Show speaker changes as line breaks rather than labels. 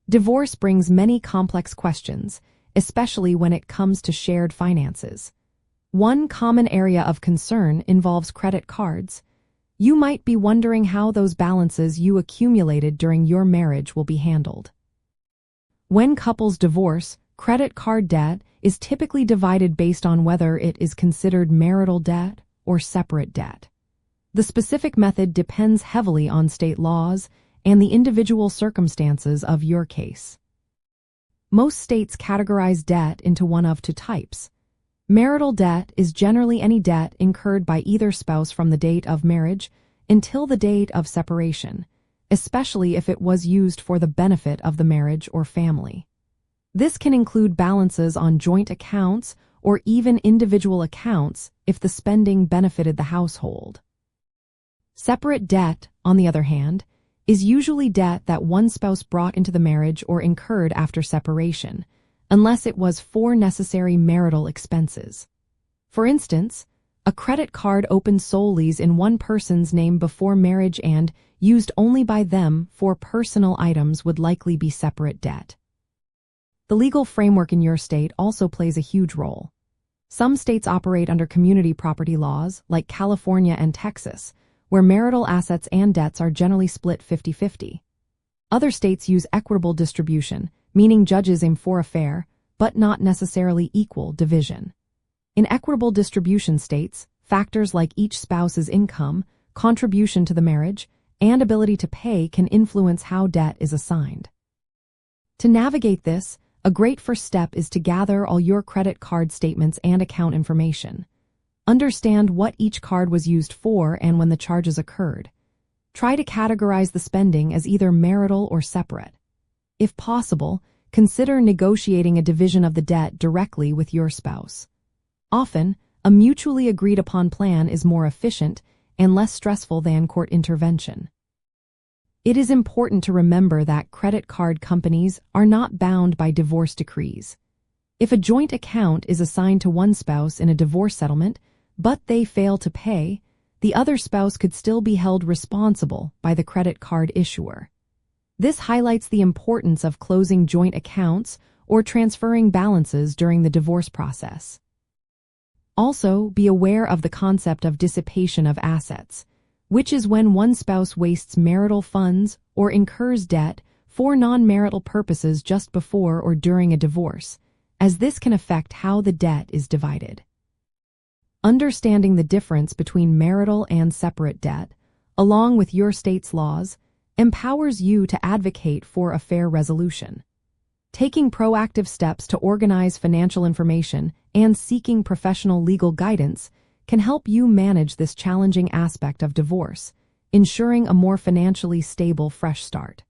Divorce brings many complex questions, especially when it comes to shared finances. One common area of concern involves credit cards. You might be wondering how those balances you accumulated during your marriage will be handled. When couples divorce, credit card debt is typically divided based on whether it is considered marital debt or separate debt. The specific method depends heavily on state laws and the individual circumstances of your case. Most states categorize debt into one of two types. Marital debt is generally any debt incurred by either spouse from the date of marriage until the date of separation, especially if it was used for the benefit of the marriage or family. This can include balances on joint accounts or even individual accounts if the spending benefited the household. Separate debt, on the other hand, is usually debt that one spouse brought into the marriage or incurred after separation, unless it was for necessary marital expenses. For instance, a credit card opened solely in one person's name before marriage and used only by them for personal items would likely be separate debt. The legal framework in your state also plays a huge role. Some states operate under community property laws, like California and Texas, where marital assets and debts are generally split 50-50. Other states use equitable distribution, meaning judges aim for a fair, but not necessarily equal, division. In equitable distribution states, factors like each spouse's income, contribution to the marriage, and ability to pay can influence how debt is assigned. To navigate this, a great first step is to gather all your credit card statements and account information. Understand what each card was used for and when the charges occurred. Try to categorize the spending as either marital or separate. If possible, consider negotiating a division of the debt directly with your spouse. Often, a mutually agreed upon plan is more efficient and less stressful than court intervention. It is important to remember that credit card companies are not bound by divorce decrees. If a joint account is assigned to one spouse in a divorce settlement, but they fail to pay, the other spouse could still be held responsible by the credit card issuer. This highlights the importance of closing joint accounts or transferring balances during the divorce process. Also, be aware of the concept of dissipation of assets, which is when one spouse wastes marital funds or incurs debt for non-marital purposes just before or during a divorce, as this can affect how the debt is divided. Understanding the difference between marital and separate debt, along with your state's laws, empowers you to advocate for a fair resolution. Taking proactive steps to organize financial information and seeking professional legal guidance can help you manage this challenging aspect of divorce, ensuring a more financially stable fresh start.